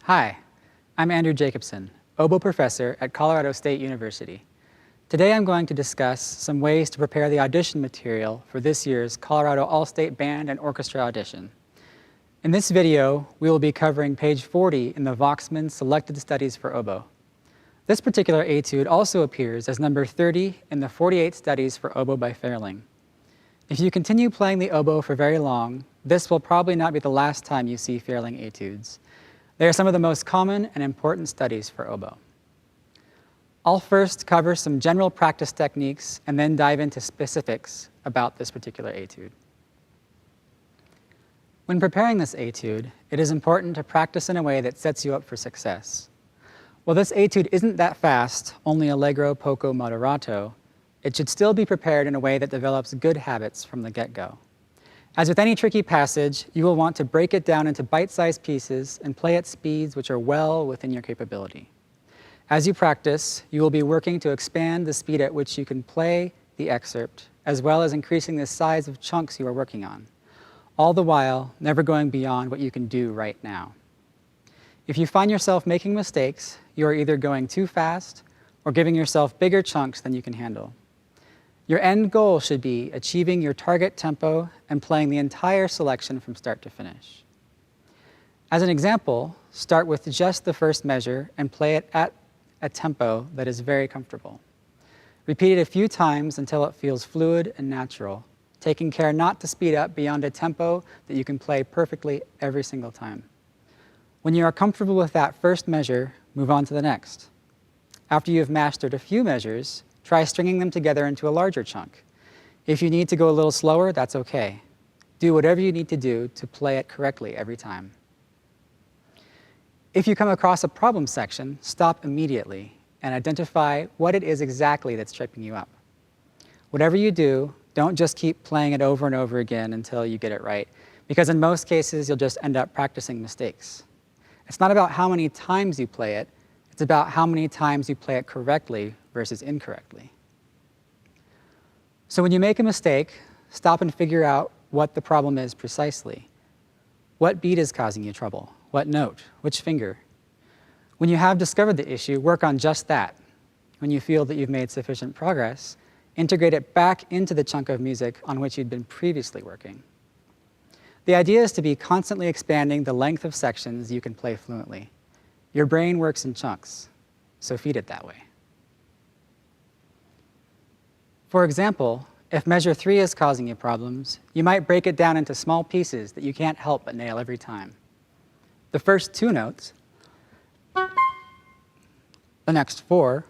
Hi, I'm Andrew Jacobson, oboe professor at Colorado State University. Today I'm going to discuss some ways to prepare the audition material for this year's Colorado All-State Band and Orchestra Audition. In this video, we will be covering page 40 in the Voxman Selected Studies for Oboe. This particular etude also appears as number 30 in the 48 Studies for Oboe by Fairling. If you continue playing the oboe for very long, this will probably not be the last time you see Fairling etudes. They are some of the most common and important studies for oboe. I'll first cover some general practice techniques and then dive into specifics about this particular etude. When preparing this etude, it is important to practice in a way that sets you up for success. While this etude isn't that fast, only allegro poco moderato, it should still be prepared in a way that develops good habits from the get-go. As with any tricky passage, you will want to break it down into bite-sized pieces and play at speeds which are well within your capability. As you practice, you will be working to expand the speed at which you can play the excerpt, as well as increasing the size of chunks you are working on, all the while never going beyond what you can do right now. If you find yourself making mistakes, you are either going too fast or giving yourself bigger chunks than you can handle. Your end goal should be achieving your target tempo and playing the entire selection from start to finish. As an example, start with just the first measure and play it at a tempo that is very comfortable. Repeat it a few times until it feels fluid and natural, taking care not to speed up beyond a tempo that you can play perfectly every single time. When you are comfortable with that first measure, move on to the next. After you have mastered a few measures, try stringing them together into a larger chunk. If you need to go a little slower, that's okay. Do whatever you need to do to play it correctly every time. If you come across a problem section, stop immediately and identify what it is exactly that's tripping you up. Whatever you do, don't just keep playing it over and over again until you get it right, because in most cases, you'll just end up practicing mistakes. It's not about how many times you play it, it's about how many times you play it correctly versus incorrectly. So when you make a mistake, stop and figure out what the problem is precisely. What beat is causing you trouble? What note? Which finger? When you have discovered the issue, work on just that. When you feel that you've made sufficient progress, integrate it back into the chunk of music on which you'd been previously working. The idea is to be constantly expanding the length of sections you can play fluently. Your brain works in chunks, so feed it that way. For example, if measure 3 is causing you problems, you might break it down into small pieces that you can't help but nail every time. The first 2 notes, the next 4,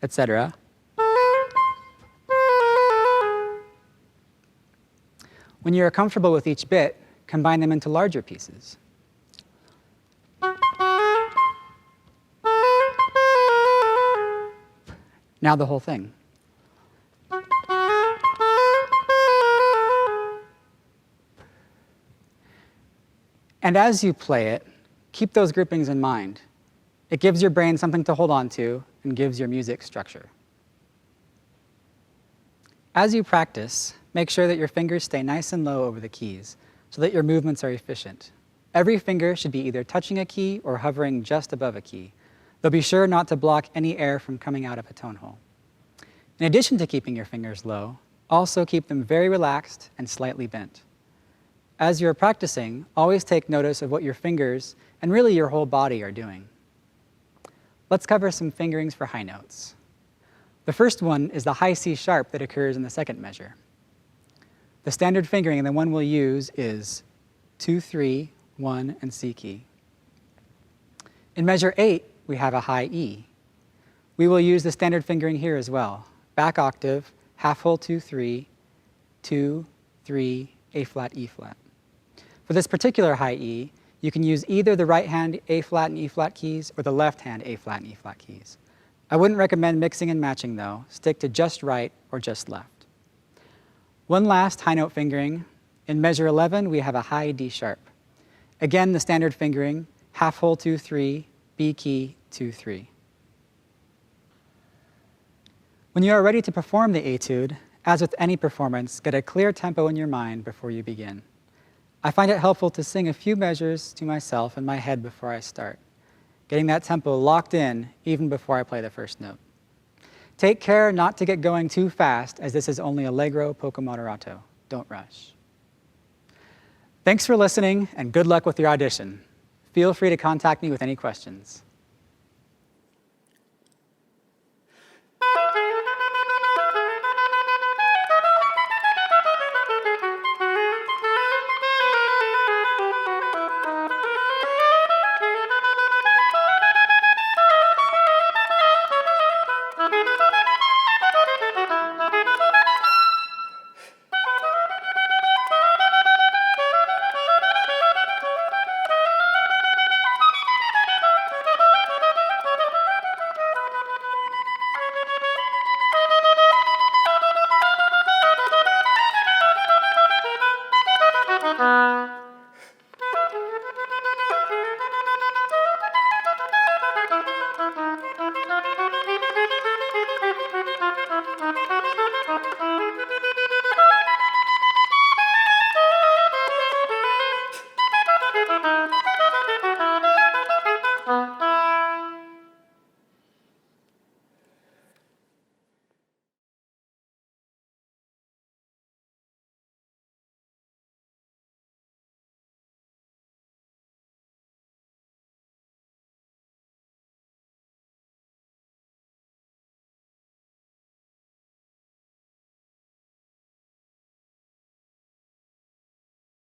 etc. When you are comfortable with each bit, combine them into larger pieces. Now the whole thing. And as you play it, keep those groupings in mind. It gives your brain something to hold on to and gives your music structure. As you practice, make sure that your fingers stay nice and low over the keys so that your movements are efficient. Every finger should be either touching a key or hovering just above a key, though be sure not to block any air from coming out of a tone hole. In addition to keeping your fingers low, also keep them very relaxed and slightly bent. As you're practicing, always take notice of what your fingers and really your whole body are doing. Let's cover some fingerings for high notes. The first one is the high C sharp that occurs in the second measure. The standard fingering, and the one we'll use, is 2, 3, 1, and C key. In measure 8, we have a high E. We will use the standard fingering here as well. Back octave, half whole 2, 3, 2, 3, A flat, E flat. For this particular high E, you can use either the right hand A flat and E flat keys or the left hand A flat and E flat keys. I wouldn't recommend mixing and matching though. Stick to just right or just left. One last high note fingering. In measure 11, we have a high D sharp. Again, the standard fingering, half whole 2, 3, B key, 2, 3. When you are ready to perform the etude, as with any performance, get a clear tempo in your mind before you begin. I find it helpful to sing a few measures to myself in my head before I start, getting that tempo locked in even before I play the first note. Take care not to get going too fast, as this is only allegro poco moderato. Don't rush. Thanks for listening, and good luck with your audition. Feel free to contact me with any questions.